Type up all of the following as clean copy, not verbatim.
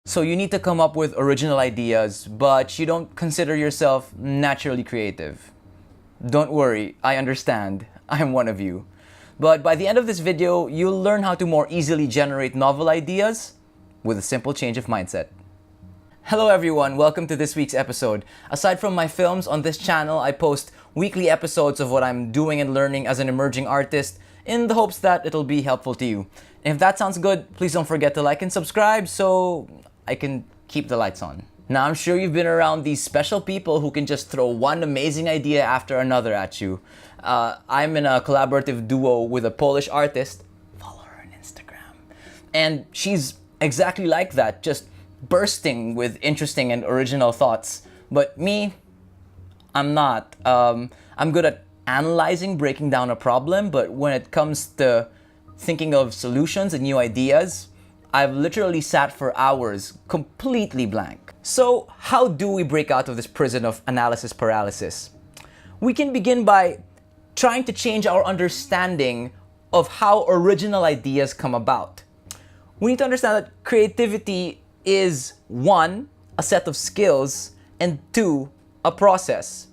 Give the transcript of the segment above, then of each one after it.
So you need to come up with original ideas, but you don't consider yourself naturally creative. Don't worry, I understand. I'm one of you. But by the end of this video, you'll learn how to more easily generate novel ideas with a simple change of mindset. Hello everyone, welcome to this week's episode. Aside from my films on this channel, I post weekly episodes of what I'm doing and learning as an emerging artist in the hopes that it'll be helpful to you. And if that sounds good, please don't forget to like and subscribe so I can keep the lights on. Now, I'm sure you've been around these special people who can just throw one amazing idea after another at you. I'm in a collaborative duo with a Polish artist. Follow her on Instagram. And she's exactly like that, just bursting with interesting and original thoughts. But me, I'm not. I'm good at analyzing, breaking down a problem, but when it comes to thinking of solutions and new ideas, I've literally sat for hours completely blank. So how do we break out of this prison of analysis paralysis? We can begin by trying to change our understanding of how original ideas come about. We need to understand that creativity is 1, a set of skills, and 2, a process.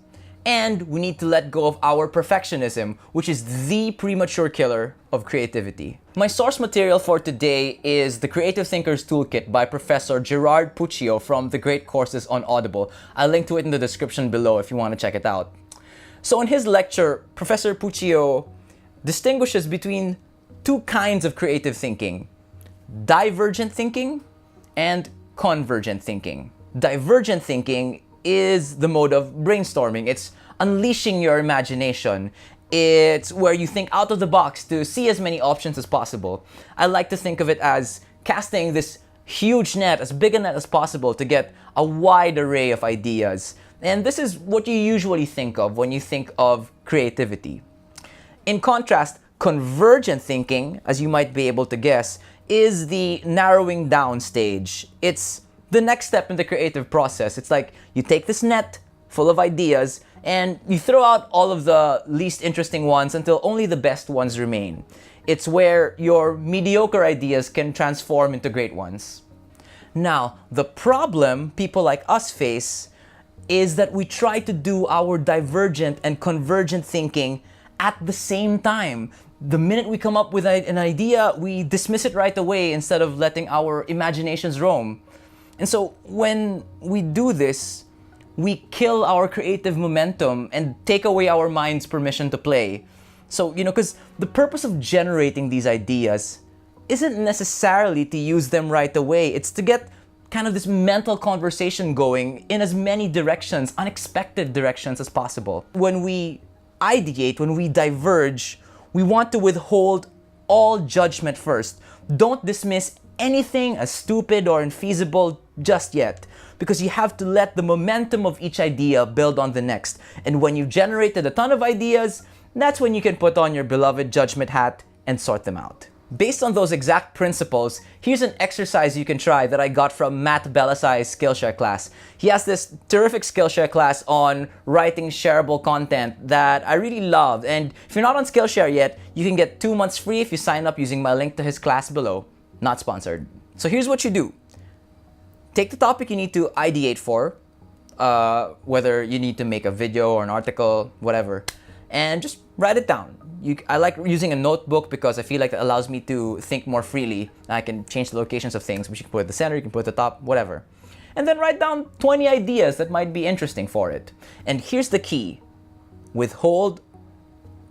And we need to let go of our perfectionism, which is the premature killer of creativity. My source material for today is The Creative Thinker's Toolkit by Professor Gerard Puccio from the Great Courses on Audible. I'll link to it in the description below if you want to check it out. So in his lecture, Professor Puccio distinguishes between 2 kinds of creative thinking: divergent thinking and convergent thinking. Divergent thinking is the mode of brainstorming. It's unleashing your imagination. It's where you think out of the box to see as many options as possible. I like to think of it as casting this huge net, as big a net as possible, to get a wide array of ideas. And this is what you usually think of when you think of creativity. In contrast, convergent thinking, as you might be able to guess, is the narrowing down stage. It's the next step in the creative process. It's like you take this net full of ideas and you throw out all of the least interesting ones until only the best ones remain. It's where your mediocre ideas can transform into great ones. Now, the problem people like us face is that we try to do our divergent and convergent thinking at the same time. The minute we come up with an idea, we dismiss it right away instead of letting our imaginations roam. And so when we do this, we kill our creative momentum and take away our mind's permission to play. So, because the purpose of generating these ideas isn't necessarily to use them right away. It's to get kind of this mental conversation going in as many directions, unexpected directions as possible. When we ideate, when we diverge, we want to withhold all judgment first. Don't dismiss anything as stupid or infeasible just yet, because you have to let the momentum of each idea build on the next. And when you've generated a ton of ideas, that's when you can put on your beloved judgment hat and sort them out. Based on those exact principles, here's an exercise you can try that I got from Matt Bellassai's Skillshare class. He has this terrific Skillshare class on writing shareable content that I really loved. And if you're not on Skillshare yet, you can get 2 months free if you sign up using my link to his class below. Not sponsored. So here's what you do. Take the topic you need to ideate for, whether you need to make a video or an article, whatever, and just write it down. I like using a notebook because I feel like it allows me to think more freely. I can change the locations of things, which you can put at the center, you can put at the top, whatever. And then write down 20 ideas that might be interesting for it. And here's the key. Withhold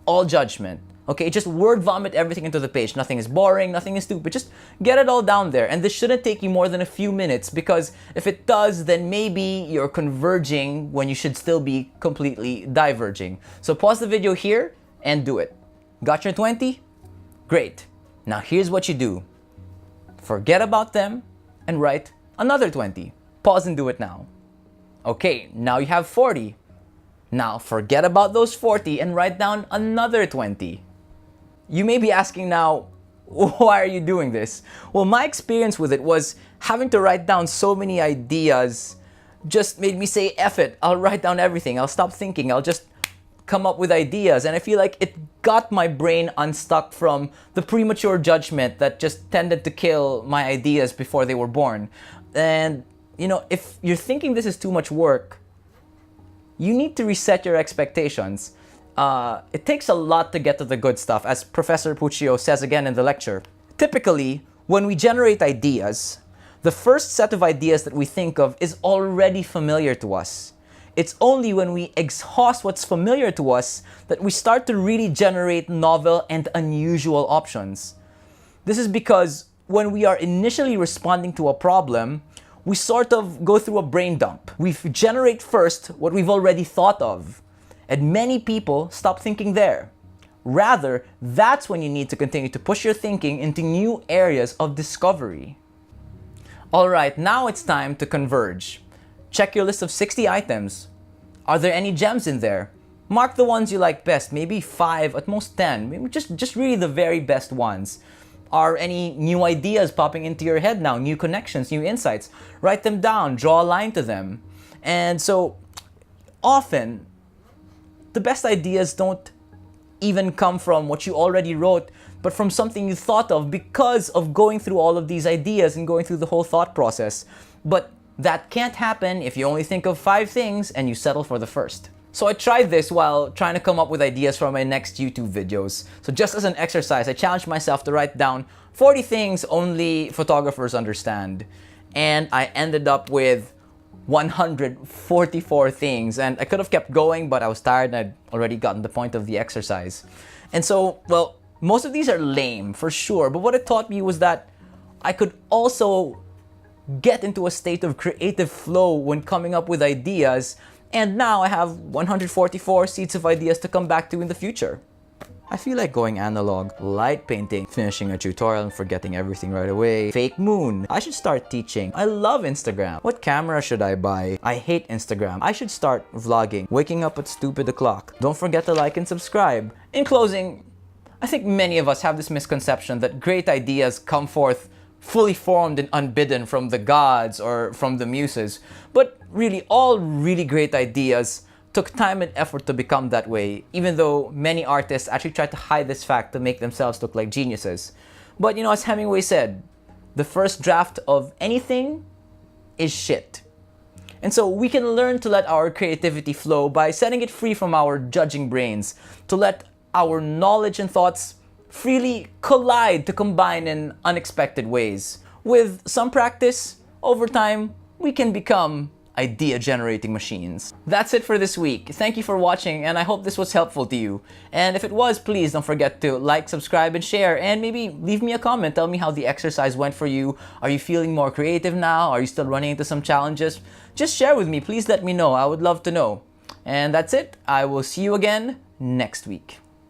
all judgment. Okay, just word vomit everything into the page. Nothing is boring, nothing is stupid. Just get it all down there. And this shouldn't take you more than a few minutes, because if it does, then maybe you're converging when you should still be completely diverging. So pause the video here and do it. Got your 20? Great. Now here's what you do. Forget about them and write another 20. Pause and do it now. Okay, now you have 40. Now forget about those 40 and write down another 20. You may be asking now, why are you doing this? Well, my experience with it was having to write down so many ideas just made me say, F it, I'll write down everything. I'll stop thinking. I'll just come up with ideas. And I feel like it got my brain unstuck from the premature judgment that just tended to kill my ideas before they were born. And, you know, if you're thinking this is too much work, you need to reset your expectations. It takes a lot to get to the good stuff, as Professor Puccio says again in the lecture. Typically, when we generate ideas, the first set of ideas that we think of is already familiar to us. It's only when we exhaust what's familiar to us that we start to really generate novel and unusual options. This is because when we are initially responding to a problem, we sort of go through a brain dump. We generate first what we've already thought of. And many people stop thinking there. Rather, that's when you need to continue to push your thinking into new areas of discovery. Alright, now it's time to converge. Check your list of 60 items. Are there any gems in there? Mark the ones you like best, maybe 5, at most 10. Maybe just really the very best ones. Are any new ideas popping into your head now? New connections, new insights? Write them down, draw a line to them. And so, often, the best ideas don't even come from what you already wrote, but from something you thought of because of going through all of these ideas and going through the whole thought process. But that can't happen if you only think of 5 things and you settle for the first. So I tried this while trying to come up with ideas for my next YouTube videos. So just as an exercise, I challenged myself to write down 40 things only photographers understand. And I ended up with 144 things, and I could have kept going, but I was tired and I'd already gotten the point of the exercise. And so, well, most of these are lame for sure, but what it taught me was that I could also get into a state of creative flow when coming up with ideas, and now I have 144 seeds of ideas to come back to in the future. I feel like going analog, light painting, finishing a tutorial and forgetting everything right away, fake moon. I should start teaching. I love Instagram. What camera should I buy? I hate Instagram. I should start vlogging, waking up at stupid o'clock. Don't forget to like and subscribe. In closing, I think many of us have this misconception that great ideas come forth fully formed and unbidden from the gods or from the muses. But really, all really great ideas took time and effort to become that way, even though many artists actually try to hide this fact to make themselves look like geniuses. But you know, as Hemingway said, the first draft of anything is shit. And so we can learn to let our creativity flow by setting it free from our judging brains, to let our knowledge and thoughts freely collide to combine in unexpected ways. With some practice, over time, we can become idea-generating machines. That's it for this week. Thank you for watching, and I hope this was helpful to you. And if it was, please don't forget to like, subscribe, and share, and maybe leave me a comment. Tell me how the exercise went for you. Are you feeling more creative now? Are you still running into some challenges? Just share with me. Please let me know. I would love to know. And that's it. I will see you again next week.